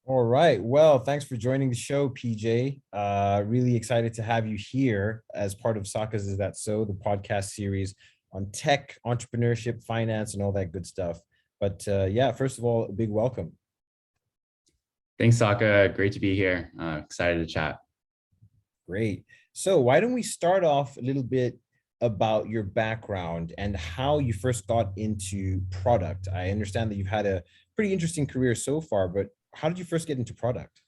All right. Well, thanks for joining the show, PJ. Really excited to have you here as part of Saka's Is That So, the podcast series on tech, entrepreneurship, finance, and all that good stuff. But yeah, first of all, a big welcome. Thanks, Saka. Great to be here. Excited to chat. Great. So why don't we start off a little bit about your background and how you first got into product? I understand that you've had a pretty interesting career so far, but how did you first get into product?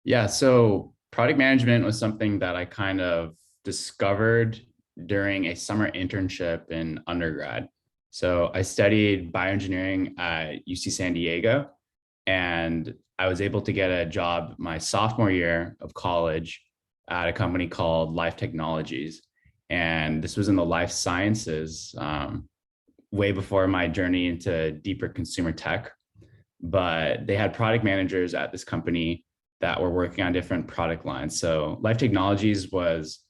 Yeah, so product management was something that I kind of discovered during a summer internship in undergrad. So I studied bioengineering at UC San Diego, and I was able to get a job my sophomore year of college at a company called Life Technologies. And this was in the life sciences, way before my journey into deeper consumer tech. But they had product managers at this company that were working on different product lines. So Life Technologies was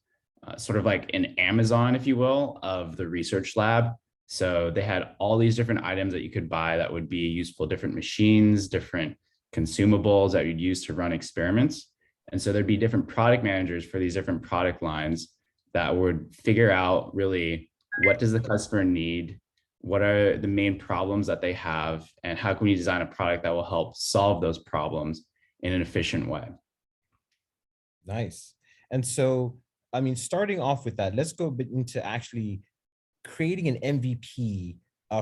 sort of like an Amazon, if you will, of the research lab. So they had all these different items that you could buy that would be useful, different machines, different consumables that you'd use to run experiments. And so there'd be different product managers for these different product lines that would figure out really what does the customer need, what are the main problems that they have, and how can we design a product that will help solve those problems in an efficient way. Nice. And so, I mean, starting off with that, let's go a bit into actually creating an MVP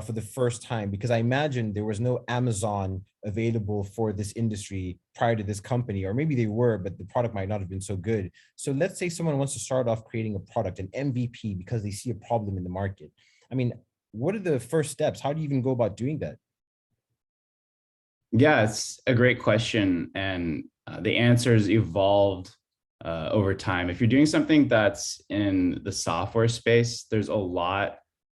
for the first time, because I imagine there was no Amazon available for this industry prior to this company, or maybe they were, but the product might not have been so good. So let's say someone wants to start off creating a product, an MVP, because they see a problem in the market. I mean, what are the first steps? How do you even go about doing that? Yeah, it's a great question. And the answers evolved over time. If you're doing something that's in the software space, there's a lot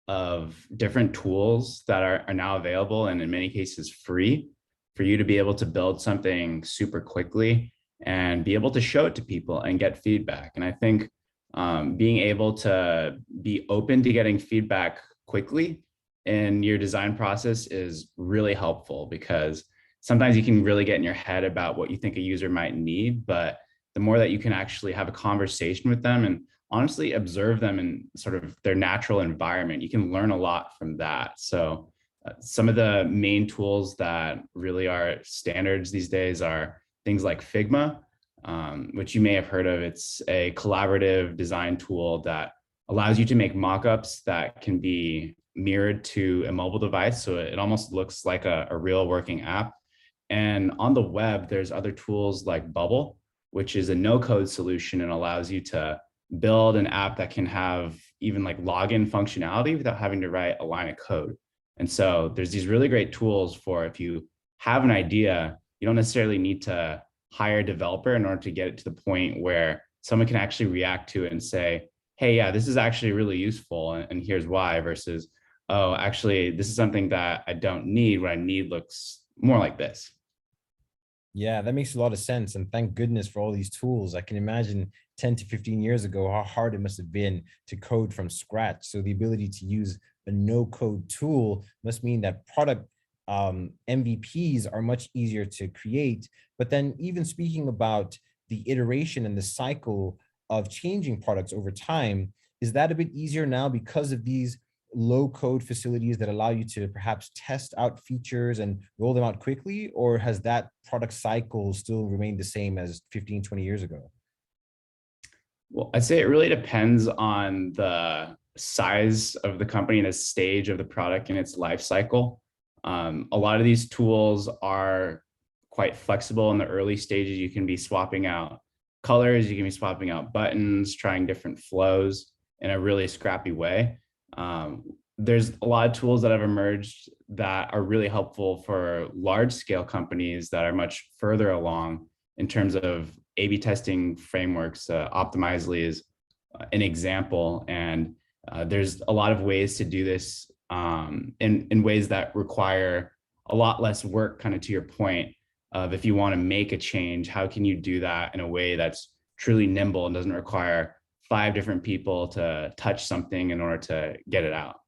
of different tools that are now available, and in many cases free, for you to be able to build something super quickly and be able to show it to people and get feedback. And I think being able to be open to getting feedback quickly in your design process is really helpful, because sometimes you can really get in your head about what you think a user might need, but the more that you can actually have a conversation with them and honestly observe them in sort of their natural environment, you can learn a lot from that. So some of the main tools that really are standards these days are things like Figma, which you may have heard of. It's a collaborative design tool that allows you to make mockups that can be mirrored to a mobile device. So it almost looks like a real working app. And on the web, there's other tools like Bubble, which is a no-code solution and allows you to build an app that can have even like login functionality without having to write a line of code. And so there's these really great tools for if you have an idea, you don't necessarily need to hire a developer in order to get it to the point where someone can actually react to it and say, hey, yeah, this is actually really useful, and here's why, versus, oh, actually, this is something that I don't need. What I need looks more like this. Yeah, that makes a lot of sense. And thank goodness for all these tools. I can imagine 10 to 15 years ago how hard it must have been to code from scratch. So the ability to use a no-code tool must mean that product MVPs are much easier to create. But then even speaking about the iteration and the cycle of changing products over time, is that a bit easier now because of these low code facilities that allow you to perhaps test out features and roll them out quickly? Or has that product cycle still remained the same as 15, 20 years ago? Well, I'd say it really depends on the size of the company and the stage of the product in its life cycle. A lot of these tools are quite flexible in the early stages. You can be swapping out colors, you can be swapping out buttons, trying different flows in a really scrappy way. There's a lot of tools that have emerged that are really helpful for large scale companies that are much further along in terms of A/B testing frameworks. Optimizely is an example, and there's a lot of ways to do this in ways that require a lot less work, kind of to your point of if you want to make a change, how can you do that in a way that's truly nimble and doesn't require 5 different people to touch something in order to get it out.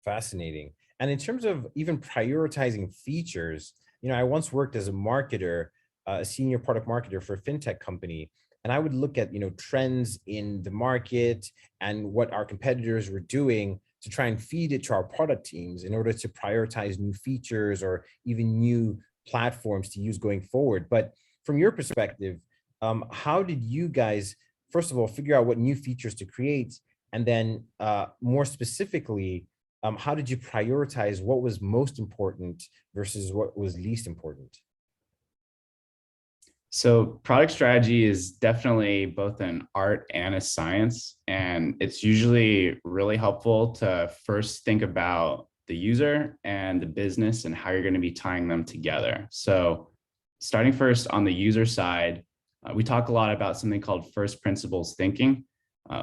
Fascinating. And in terms of even prioritizing features, I once worked as a marketer, a senior product marketer for a fintech company, and I would look at, trends in the market and what our competitors were doing to try and feed it to our product teams in order to prioritize new features or even new platforms to use going forward. But from your perspective, how did you guys, first of all, figure out what new features to create? And then more specifically, how did you prioritize what was most important versus what was least important? So product strategy is definitely both an art and a science. And it's usually really helpful to first think about the user and the business and how you're going to be tying them together. So starting first on the user side, we talk a lot about something called first principles thinking,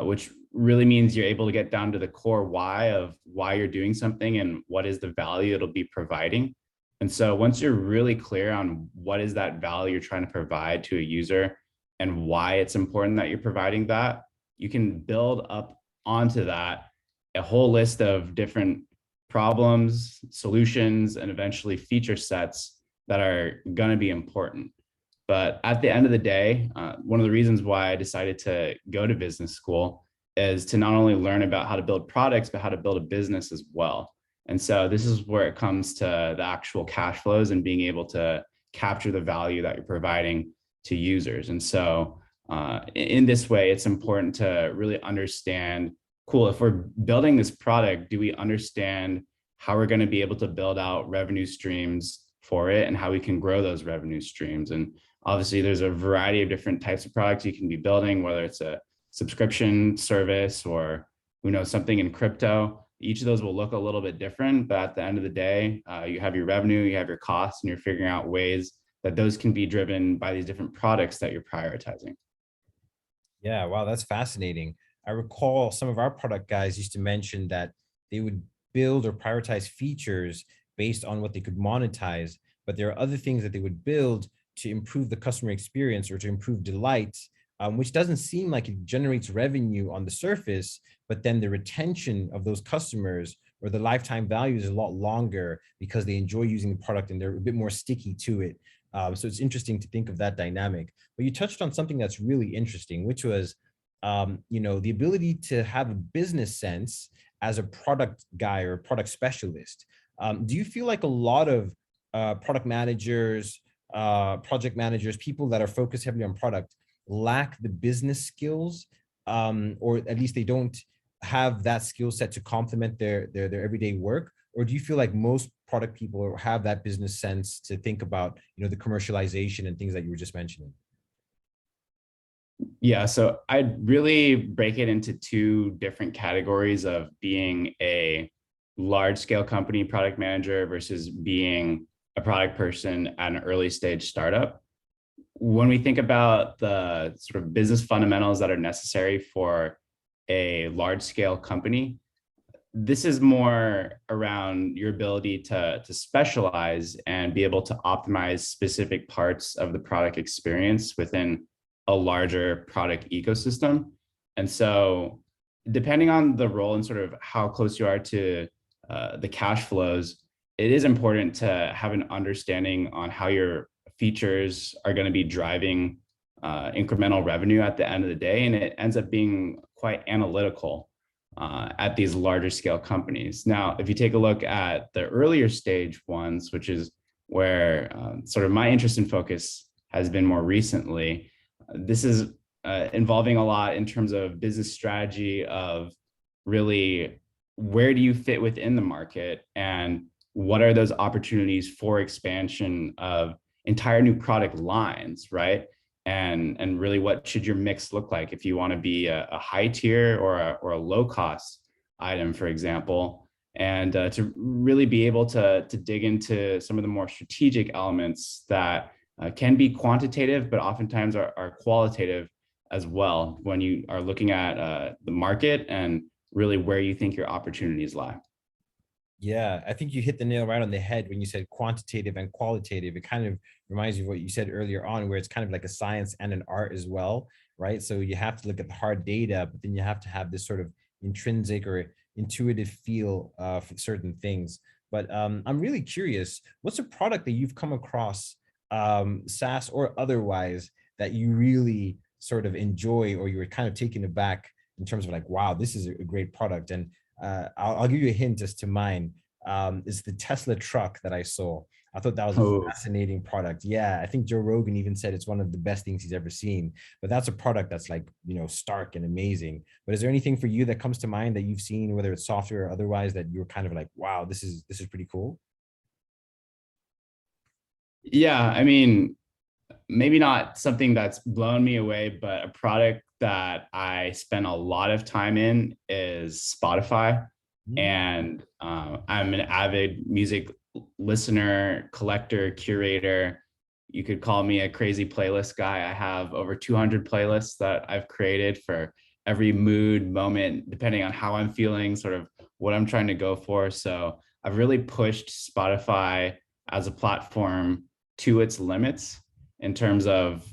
which really means you're able to get down to the core why of why you're doing something and what is the value it'll be providing. And so once you're really clear on what is that value you're trying to provide to a user and why it's important that you're providing that, you can build up onto that a whole list of different problems, solutions, and eventually feature sets that are going to be important. But at the end of the day, one of the reasons why I decided to go to business school is to not only learn about how to build products, but how to build a business as well. And so this is where it comes to the actual cash flows and being able to capture the value that you're providing to users. And so in this way, it's important to really understand, cool, if we're building this product, do we understand how we're going to be able to build out revenue streams for it and how we can grow those revenue streams? And obviously, there's a variety of different types of products you can be building, whether it's a subscription service or something in crypto. Each of those will look a little bit different, but at the end of the day, you have your revenue, you have your costs, and you're figuring out ways that those can be driven by these different products that you're prioritizing. Yeah, wow, that's fascinating. I recall some of our product guys used to mention that they would build or prioritize features based on what they could monetize, but there are other things that they would build to improve the customer experience or to improve delight, which doesn't seem like it generates revenue on the surface, but then the retention of those customers or the lifetime value is a lot longer because they enjoy using the product and they're a bit more sticky to it. So it's interesting to think of that dynamic. But you touched on something that's really interesting, which was, the ability to have a business sense as a product guy or product specialist. Do you feel like a lot of product managers, project managers, people that are focused heavily on product lack the business skills, or at least they don't have that skill set to complement their everyday work? Or do you feel like most product people have that business sense to think about, the commercialization and things that you were just mentioning? Yeah, so I'd really break it into two different categories of being a large scale company product manager versus being a product person at an early stage startup. When we think about the sort of business fundamentals that are necessary for a large scale company, this is more around your ability to specialize and be able to optimize specific parts of the product experience within a larger product ecosystem. And so depending on the role and sort of how close you are to the cash flows, it is important to have an understanding on how your features are going to be driving incremental revenue at the end of the day. And it ends up being quite analytical at these larger scale companies. Now, if you take a look at the earlier stage ones, which is where sort of my interest and focus has been more recently, this is involving a lot in terms of business strategy of really where do you fit within the market and what are those opportunities for expansion of entire new product lines, right? And really what should your mix look like if you want to be a high tier or a low cost item, for example, and to really be able to dig into some of the more strategic elements that can be quantitative, but oftentimes are qualitative as well when you are looking at the market and really where you think your opportunities lie. Yeah, I think you hit the nail right on the head when you said quantitative and qualitative. It kind of reminds me of what you said earlier on, where it's kind of like a science and an art as well, right? So you have to look at the hard data, but then you have to have this sort of intrinsic or intuitive feel for certain things. But I'm really curious, what's a product that you've come across, SaaS or otherwise, that you really sort of enjoy, or you were kind of taken aback in terms of like, wow, this is a great product? And I'll give you a hint as to mine. It's the Tesla truck that I saw. I thought that was a Oh, fascinating product. Yeah, I think Joe Rogan even said it's one of the best things he's ever seen. But that's a product that's like, stark and amazing. But is there anything for you that comes to mind that you've seen, whether it's software or otherwise, that you're kind of like, wow, this is pretty cool? yeah. I mean, maybe not something that's blown me away, but a product that I spend a lot of time in is Spotify. Mm. And I'm an avid music listener, collector, curator. You could call me a crazy playlist guy. I have over 200 playlists that I've created for every mood, moment, depending on how I'm feeling, sort of what I'm trying to go for. So I've really pushed Spotify as a platform to its limits in terms of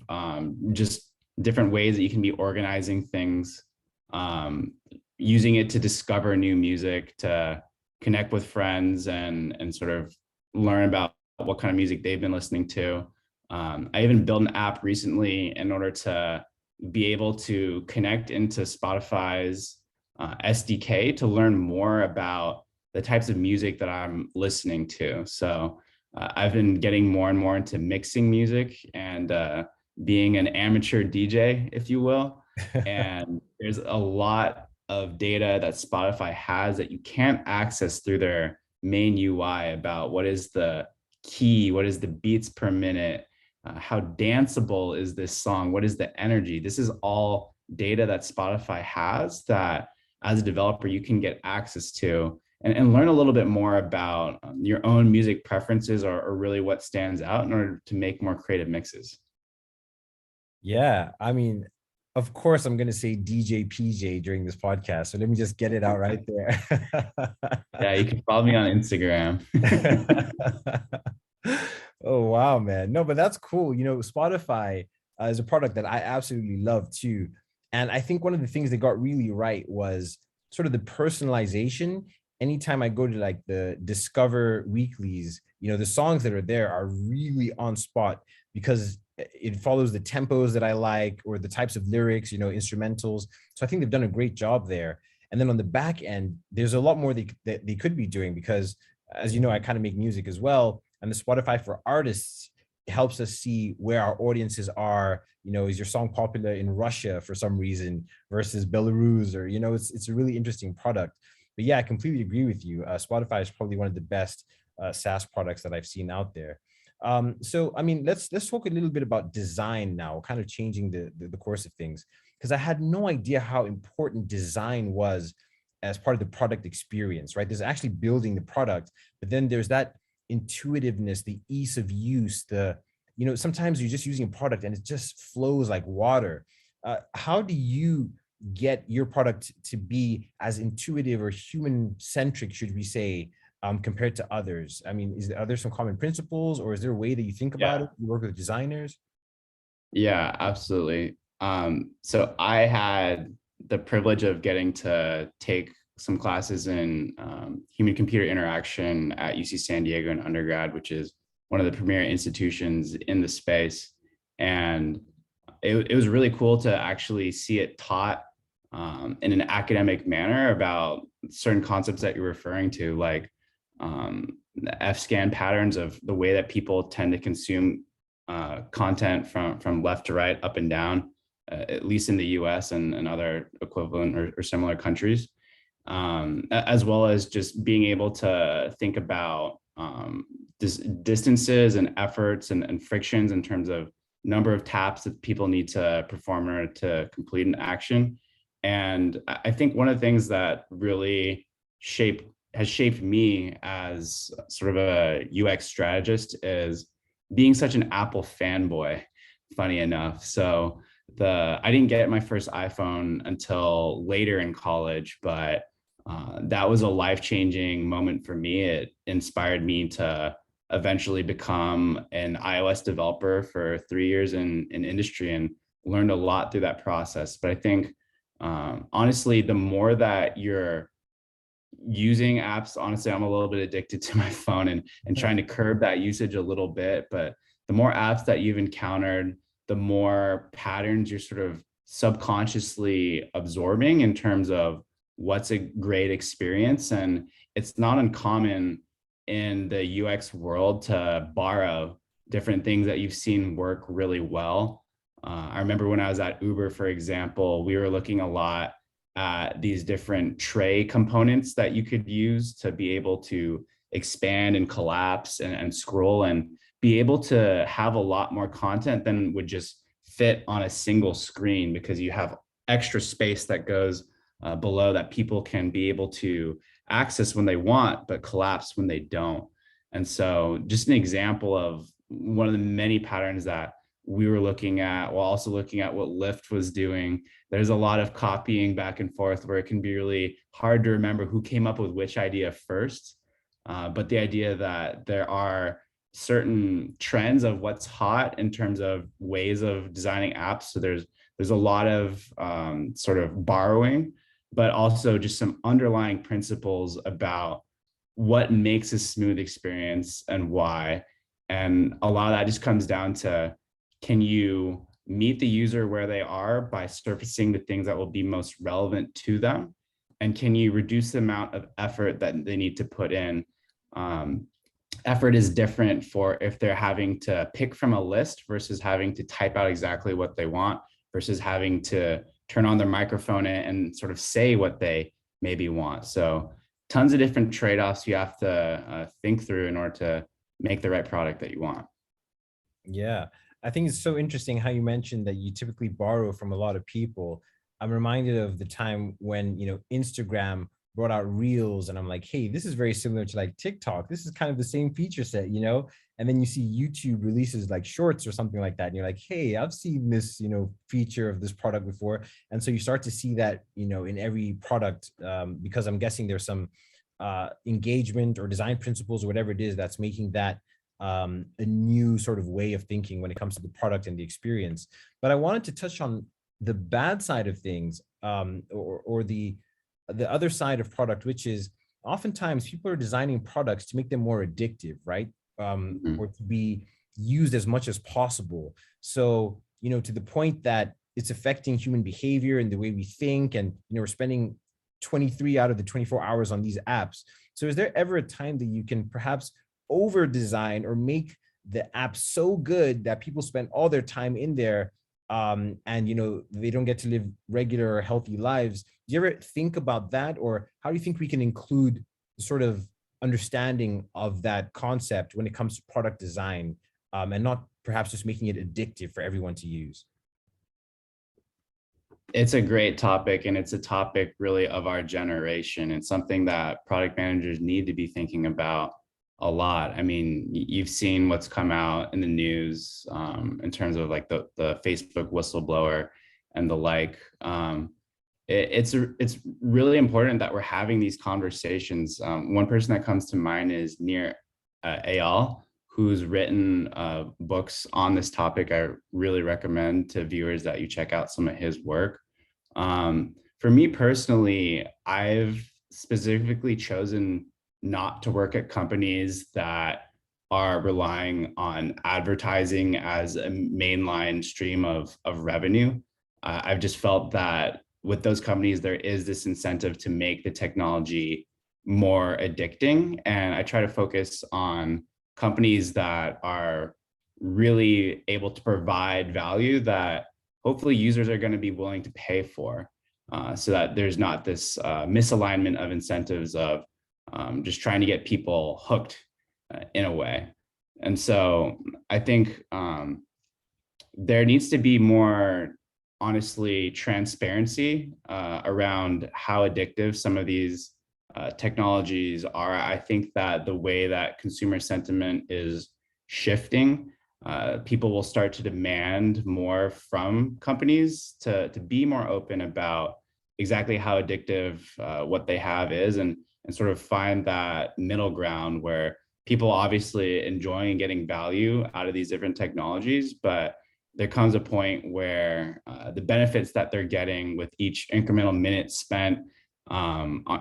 just different ways that you can be organizing things, um, using it to discover new music, to connect with friends and sort of learn about what kind of music they've been listening to. I even built an app recently in order to be able to connect into Spotify's SDK to learn more about the types of music that I'm listening to. So I've been getting more and more into mixing music and being an amateur DJ, if you will. And there's a lot of data that Spotify has that you can't access through their main UI about what is the key, what is the beats per minute, how danceable is this song, what is the energy. This is all data that Spotify has that as a developer you can get access to and learn a little bit more about your own music preferences or really what stands out in order to make more creative mixes. Yeah, I mean, of course, I'm going to say DJ PJ during this podcast. So let me just get it out right there. Yeah, you can follow me on Instagram. Oh, wow, man. No, but that's cool. Spotify is a product that I absolutely love too. And I think one of the things they got really right was sort of the personalization. Anytime I go to like the Discover weeklies, the songs that are there are really on spot because it follows the tempos that I like, or the types of lyrics, instrumentals. So I think they've done a great job there. And then on the back end, there's a lot more that they could be doing because, as you know, I kind of make music as well. And the Spotify for Artists helps us see where our audiences are. Is your song popular in Russia for some reason versus Belarus, or it's a really interesting product. But yeah, I completely agree with you. Spotify is probably one of the best SaaS products that I've seen out there. So I mean, let's talk a little bit about design now, kind of changing the course of things, because I had no idea how important design was as part of the product experience, right? There's actually building the product, but then there's that intuitiveness, the ease of use, sometimes you're just using a product and it just flows like water. How do you get your product to be as intuitive or human centric, should we say, compared to others? I mean, are there some common principles, or is there a way that you think about Yeah. it? You work with designers? Yeah, absolutely. So I had the privilege of getting to take some classes in human computer interaction at UC San Diego in undergrad, which is one of the premier institutions in the space. And it was really cool to actually see it taught in an academic manner about certain concepts that you're referring to, like the F-scan patterns of the way that people tend to consume content from left to right, up and down, at least in the US and other equivalent or similar countries, as well as just being able to think about distances and efforts and frictions in terms of number of taps that people need to perform in order to complete an action. And I think one of the things that really has shaped me as sort of a UX strategist is being such an Apple fanboy, funny enough. So I didn't get my first iPhone until later in college, but that was a life-changing moment for me. It inspired me to eventually become an iOS developer for 3 years in industry and learned a lot through that process. But I think honestly, the more that you're using apps, honestly, I'm a little bit addicted to my phone and trying to curb that usage a little bit. But the more apps that you've encountered, the more patterns you're sort of subconsciously absorbing in terms of what's a great experience. And it's not uncommon in the UX world to borrow different things that you've seen work really well. I remember when I was at Uber, for example, we were looking a lot at these different tray components that you could use to be able to expand and collapse and scroll and be able to have a lot more content than would just fit on a single screen, because you have extra space that goes below that people can be able to access when they want, but collapse when they don't. And so just an example of one of the many patterns that we were looking at, while also looking at what Lyft was doing. There's a lot of copying back and forth where it can be really hard to remember who came up with which idea first. But the idea that there are certain trends of what's hot in terms of ways of designing apps. So there's a lot of sort of borrowing, but also just some underlying principles about what makes a smooth experience and why. And a lot of that just comes down to, can you meet the user where they are by surfacing the things that will be most relevant to them? And can you reduce the amount of effort that they need to put in? Effort is different for if they're having to pick from a list versus having to type out exactly what they want versus having to turn on their microphone and sort of say what they maybe want. So tons of different trade-offs you have to think through in order to make the right product that you want. Yeah, I think it's so interesting how you mentioned that you typically borrow from a lot of people. I'm reminded of the time when, Instagram brought out Reels, and I'm like, hey, this is very similar to like TikTok. This is kind of the same feature set, and then you see YouTube releases like Shorts or something like that. And you're like, hey, I've seen this, feature of this product before. And so you start to see that, in every product, because I'm guessing there's some engagement or design principles or whatever it is that's making that a new sort of way of thinking when it comes to the product and the experience. But I wanted to touch on the bad side of things, or the other side of product, which is oftentimes people are designing products to make them more addictive, right? Or to be used as much as possible. So, to the point that it's affecting human behavior and the way we think, and, we're spending 23 out of the 24 hours on these apps. So is there ever a time that you can perhaps over design or make the app so good that people spend all their time in there, and they don't get to live regular or healthy lives? Do you ever think about that, or how do you think we can include the sort of understanding of that concept when it comes to product design, and not perhaps just making it addictive for everyone to use? It's a great topic, and it's a topic really of our generation. It's something that product managers need to be thinking about a lot. I mean, you've seen what's come out in the news in terms of like the Facebook whistleblower and the like. It's really important that we're having these conversations. One person that comes to mind is Nir Eyal, who's written books on this topic. I really recommend to viewers that you check out some of his work. For me personally, I've specifically chosen not to work at companies that are relying on advertising as a mainline stream of revenue. I've just felt that with those companies, there is this incentive to make the technology more addicting. And I try to focus on companies that are really able to provide value that hopefully users are going to be willing to pay for, so that there's not this misalignment of incentives of just trying to get people hooked in a way. And so I think there needs to be more, honestly, transparency around how addictive some of these technologies are. I think that the way that consumer sentiment is shifting, people will start to demand more from companies to be more open about exactly how addictive what they have is, and sort of find that middle ground where people obviously enjoying and getting value out of these different technologies, but there comes a point where the benefits that they're getting with each incremental minute spent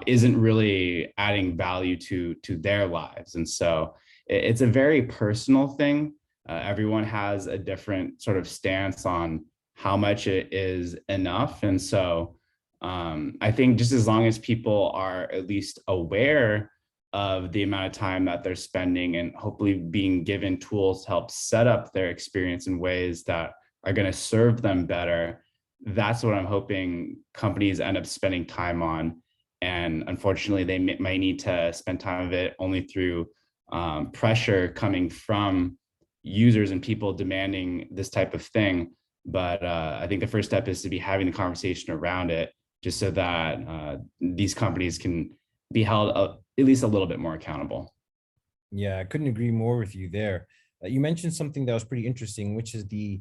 isn't really adding value to their lives. And so it's a very personal thing. Everyone has a different sort of stance on how much it is enough. And so I think just as long as people are at least aware of the amount of time that they're spending and hopefully being given tools to help set up their experience in ways that are going to serve them better, that's what I'm hoping companies end up spending time on. And unfortunately, they might need to spend time of it only through pressure coming from users and people demanding this type of thing. But I think the first step is to be having the conversation around it, just so that these companies can be held at least a little bit more accountable. Yeah, I couldn't agree more with you there. You mentioned something that was pretty interesting, which is the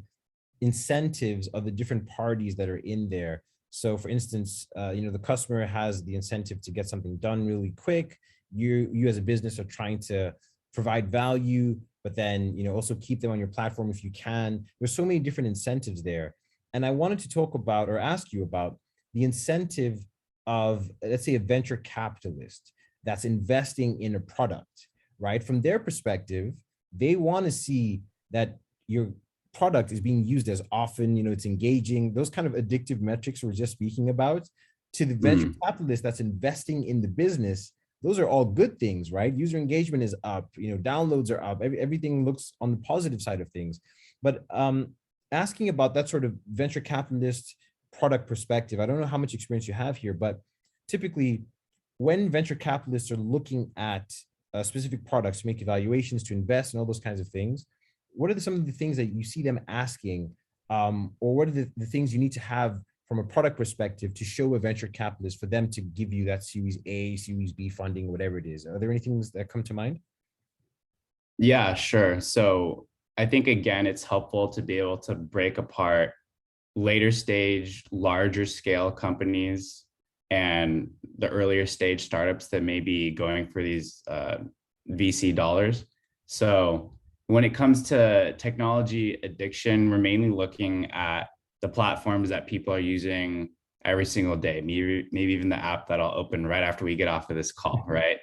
incentives of the different parties that are in there. So for instance, the customer has the incentive to get something done really quick. You as a business are trying to provide value, but then, also keep them on your platform if you can. There's so many different incentives there. And I wanted to talk about or ask you about the incentive of, let's say, a venture capitalist that's investing in a product, right? From their perspective, they want to see that your product is being used as often, it's engaging, those kind of addictive metrics we're just speaking about. To the venture capitalist that's investing in the business, those are all good things, right? User engagement is up, downloads are up, everything looks on the positive side of things. But asking about that sort of venture capitalist product perspective, I don't know how much experience you have here, but typically when venture capitalists are looking at specific products to make evaluations, to invest and all those kinds of things, what are some of the things that you see them asking, or what are the things you need to have from a product perspective to show a venture capitalist for them to give you that Series A, Series B funding, whatever it is? Are there any things that come to mind? Yeah, sure. So I think, again, it's helpful to be able to break apart later stage, larger scale companies and the earlier stage startups that may be going for these VC dollars. So when it comes to technology addiction, we're mainly looking at the platforms that people are using every single day, maybe even the app that I'll open right after we get off of this call, right?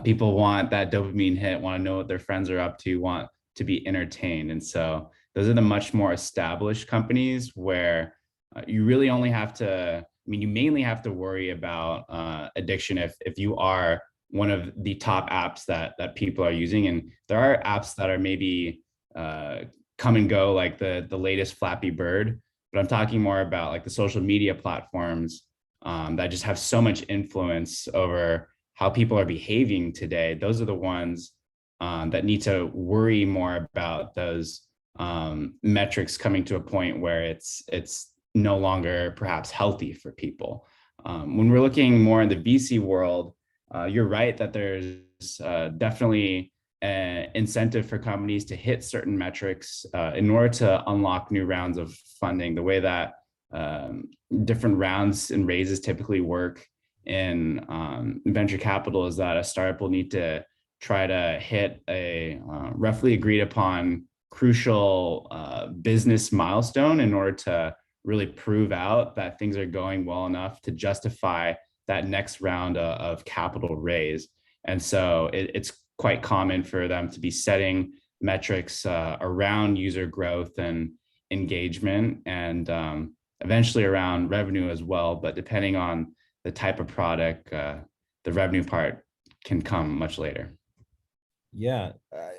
People want that dopamine hit, want to know what their friends are up to, want to be entertained. And so those are the much more established companies where you really only have to, you mainly have to worry about addiction if you are one of the top apps that people are using. And there are apps that are maybe come and go, like the latest Flappy Bird, but I'm talking more about like the social media platforms that just have so much influence over how people are behaving today. Those are the ones that need to worry more about those metrics coming to a point where it's no longer perhaps healthy for people. When we're looking more in the VC world, you're right that there's definitely an incentive for companies to hit certain metrics in order to unlock new rounds of funding. The way that different rounds and raises typically work in venture capital is that a startup will need to try to hit a roughly agreed upon crucial business milestone in order to really prove out that things are going well enough to justify that next round of capital raise. And so it's quite common for them to be setting metrics around user growth and engagement, and eventually around revenue as well. But depending on the type of product, the revenue part can come much later. Yeah.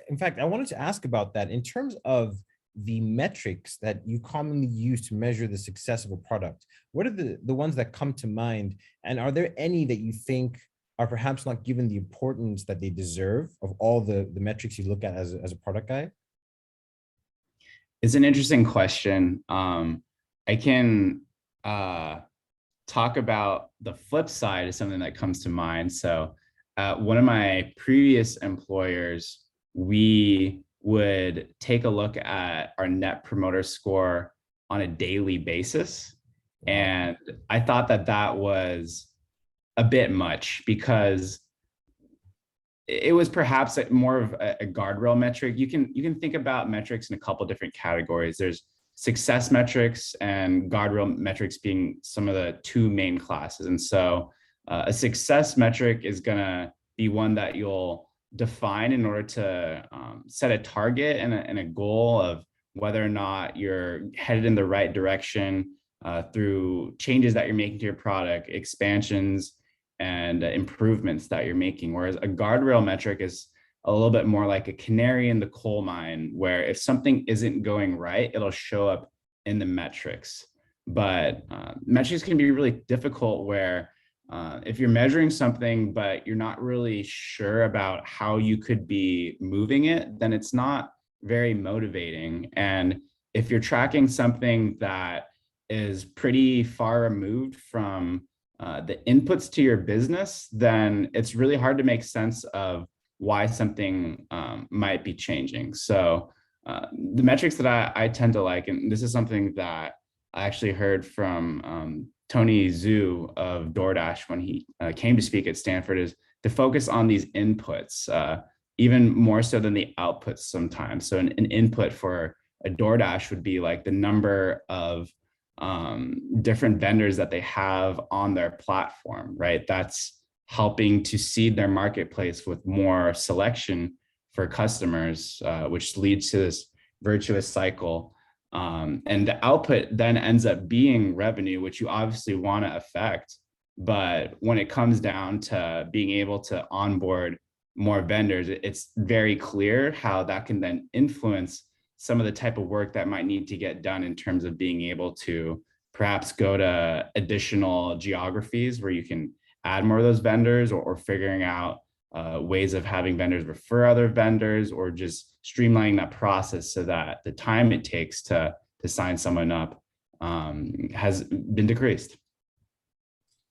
In fact, I wanted to ask about that in terms of the metrics that you commonly use to measure the success of a product. What are the ones that come to mind? And are there any that you think are perhaps not given the importance that they deserve of all the metrics you look at as a product guy? It's an interesting question. I can talk about the flip side of something that comes to mind. So one of my previous employers, we would take a look at our net promoter score on a daily basis. Wow. And I thought that was a bit much because it was perhaps more of a guardrail metric. You can think about metrics in a couple different categories. There's success metrics and guardrail metrics being some of the two main classes. And so A success metric is going to be one that you'll define in order to set a target and a goal of whether or not you're headed in the right direction through changes that you're making to your product, expansions, and improvements that you're making. Whereas a guardrail metric is a little bit more like a canary in the coal mine, where if something isn't going right, it'll show up in the metrics. But metrics can be really difficult where if you're measuring something, but you're not really sure about how you could be moving it, then it's not very motivating. And if you're tracking something that is pretty far removed from the inputs to your business, then it's really hard to make sense of why something might be changing. So the metrics that I tend to like, and this is something that I actually heard from Tony Zhu of DoorDash when he came to speak at Stanford, is to focus on these inputs, even more so than the outputs sometimes. So an input for a DoorDash would be like the number of different vendors that they have on their platform, right? That's helping to seed their marketplace with more selection for customers, which leads to this virtuous cycle. And the output then ends up being revenue, which you obviously want to affect. But when it comes down to being able to onboard more vendors, it's very clear how that can then influence some of the type of work that might need to get done in terms of being able to perhaps go to additional geographies where you can add more of those vendors, or figuring out ways of having vendors refer other vendors, or just streamlining that process so that the time it takes to sign someone up has been decreased.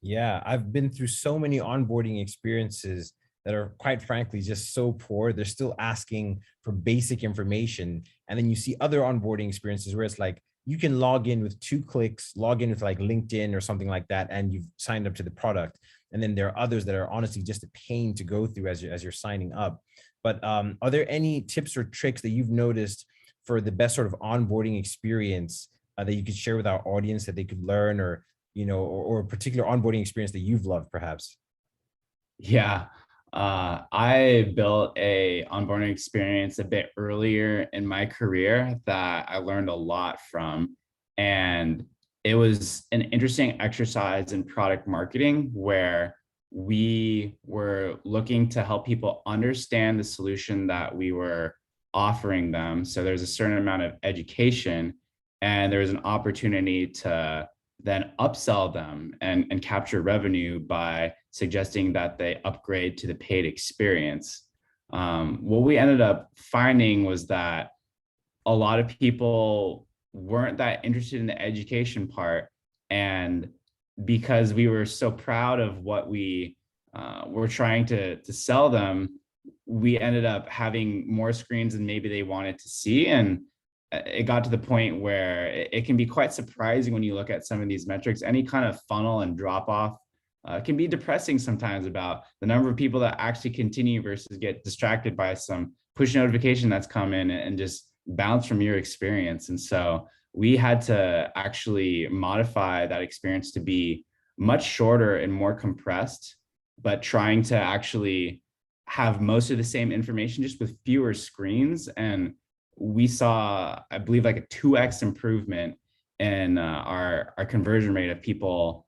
Yeah, I've been through so many onboarding experiences that are quite frankly just so poor. They're still asking for basic information. And then you see other onboarding experiences where it's like, you can log in with 2 clicks, log in with like LinkedIn or something like that, and you've signed up to the product. And then there are others that are honestly just a pain to go through as you're signing up. But are there any tips or tricks that you've noticed for the best sort of onboarding experience that you could share with our audience that they could learn, or or a particular onboarding experience that you've loved, perhaps? Yeah. I built a onboarding experience a bit earlier in my career that I learned a lot from. And it was an interesting exercise in product marketing where we were looking to help people understand the solution that we were offering them. So there's a certain amount of education, and there's an opportunity to then upsell them and capture revenue by suggesting that they upgrade to the paid experience. What we ended up finding was that a lot of people weren't that interested in the education part. And because we were so proud of what we were trying to sell them, we ended up having more screens than maybe they wanted to see. And it got to the point where it can be quite surprising when you look at some of these metrics. Any kind of funnel and drop off can be depressing sometimes about the number of people that actually continue versus get distracted by some push notification that's come in and just bounce from your experience. And so we had to actually modify that experience to be much shorter and more compressed, but trying to actually have most of the same information just with fewer screens. And we saw, I believe, like a 2x improvement in our conversion rate of people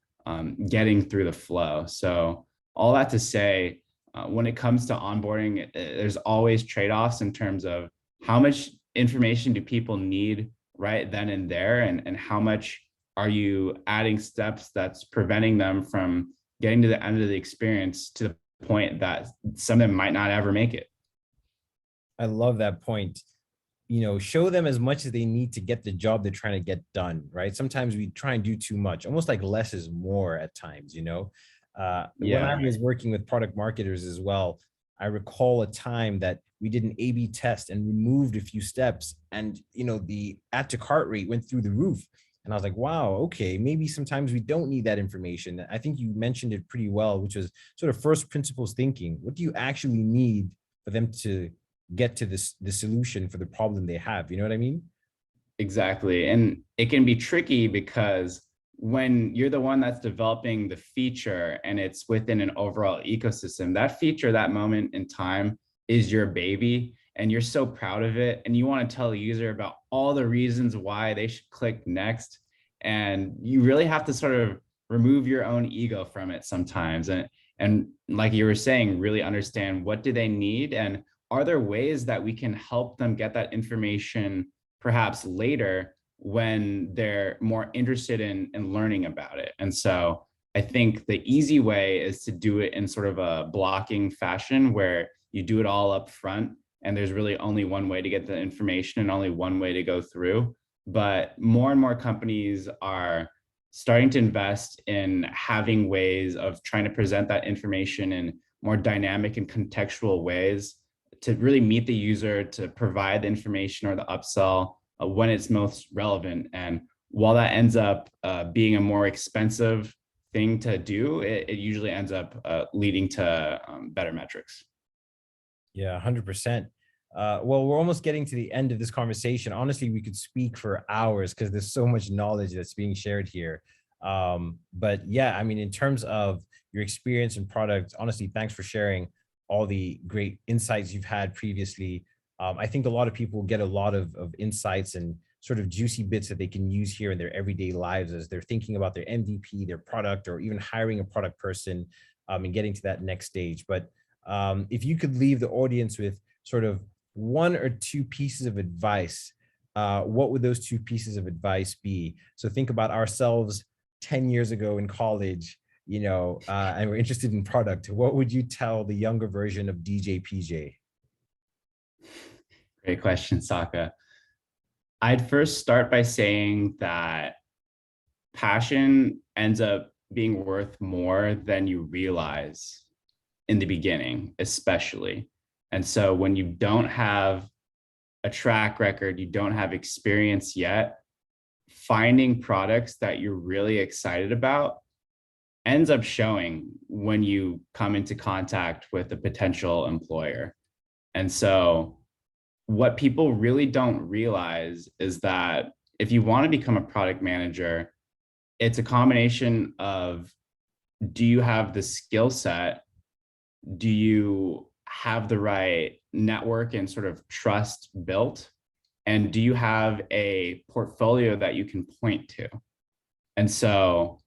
getting through the flow. So all that to say, when it comes to onboarding, there's always trade-offs in terms of how much information do people need right then and there, and how much are you adding steps that's preventing them from getting to the end of the experience to the point that some of them might not ever make it. I love that point. Show them as much as they need to get the job they're trying to get done, right? Sometimes we try and do too much, almost like less is more at times. When I was working with product marketers as well, I recall a time that we did an A/B test and removed a few steps, and the add to cart rate went through the roof. And I was like, wow, okay, maybe sometimes we don't need that information. I think you mentioned it pretty well, which was sort of first principles thinking. What do you actually need for them to get to the solution for the problem they have? You know what I mean? Exactly. And it can be tricky because when you're the one that's developing the feature and it's within an overall ecosystem, that feature, that moment in time is your baby and you're so proud of it. And you want to tell the user about all the reasons why they should click next. And you really have to sort of remove your own ego from it sometimes. And like you were saying, really understand what do they need and are there ways that we can help them get that information perhaps later when they're more interested in learning about it. And so I think the easy way is to do it in sort of a blocking fashion where you do it all up front and there's really only one way to get the information and only one way to go through. But more and more companies are starting to invest in having ways of trying to present that information in more dynamic and contextual ways to really meet the user, to provide the information or the upsell when it's most relevant. And while that ends up being a more expensive thing to do, it usually ends up leading to better metrics. Yeah, 100%. Well, we're almost getting to the end of this conversation. Honestly, we could speak for hours because there's so much knowledge that's being shared here. But yeah, I mean, in terms of your experience and product, honestly, thanks for sharing all the great insights you've had previously. I think a lot of people get a lot of insights and sort of juicy bits that they can use here in their everyday lives as they're thinking about their MVP, their product, or even hiring a product person and getting to that next stage. But if you could leave the audience with sort of one or two pieces of advice, what would those two pieces of advice be? So think about ourselves 10 years ago in college, and we're interested in product. What would you tell the younger version of DJ PJ? Great question, Saka. I'd first start by saying that passion ends up being worth more than you realize in the beginning, especially. And so when you don't have a track record, you don't have experience yet, finding products that you're really excited about ends up showing when you come into contact with a potential employer. And so what people really don't realize is that if you want to become a product manager, it's a combination of, do you have the skill set? Do you have the right network and sort of trust built? And do you have a portfolio that you can point to? And so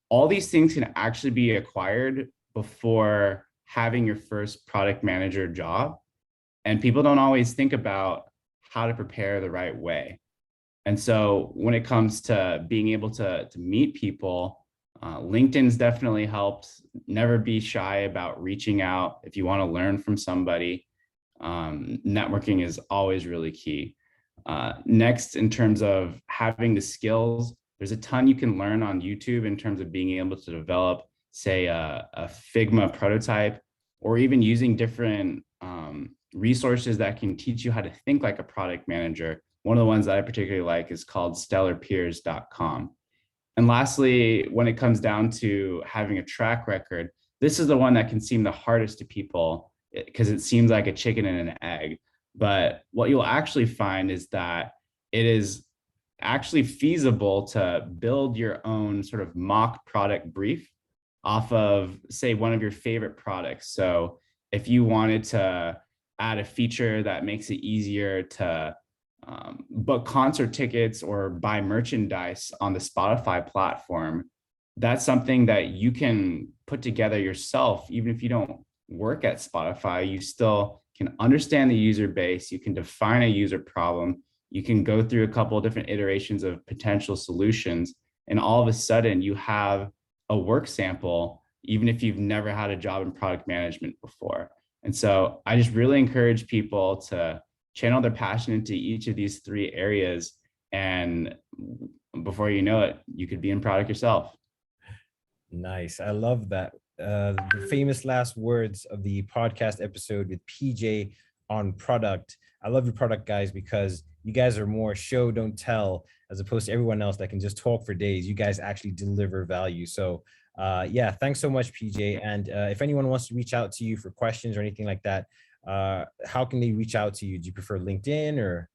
all these things can actually be acquired before having your first product manager job. And people don't always think about how to prepare the right way. And so when it comes to being able to meet people, LinkedIn's definitely helped. Never be shy about reaching out if you want to learn from somebody. Networking is always really key. Next, in terms of having the skills, there's a ton you can learn on YouTube in terms of being able to develop, say, a Figma prototype, or even using different resources that can teach you how to think like a product manager. One of the ones that I particularly like is called stellarpeers.com. And lastly, when it comes down to having a track record, this is the one that can seem the hardest to people because it seems like a chicken and an egg. But what you'll actually find is that it is actually feasible to build your own sort of mock product brief off of, say, one of your favorite products. So if you wanted to add a feature that makes it easier to book concert tickets or buy merchandise on the Spotify platform, that's something that you can put together yourself. Even if you don't work at Spotify, you still can understand the user base, you can define a user problem, you can go through a couple of different iterations of potential solutions, and all of a sudden you have a work sample, even if you've never had a job in product management before. And so I just really encourage people to channel their passion into each of these three areas. And before you know it, you could be in product yourself. Nice. I love that. The famous last words of the podcast episode with PJ on product. I love your product, guys, because you guys are more show, don't tell, as opposed to everyone else that can just talk for days. You guys actually deliver value. So yeah, thanks so much, PJ. And if anyone wants to reach out to you for questions or anything like that, how can they reach out to you? Do you prefer LinkedIn or?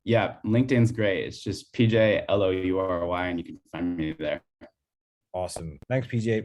Yeah, LinkedIn's great. It's just PJ Loury, and you can find me there. Awesome. Thanks, PJ.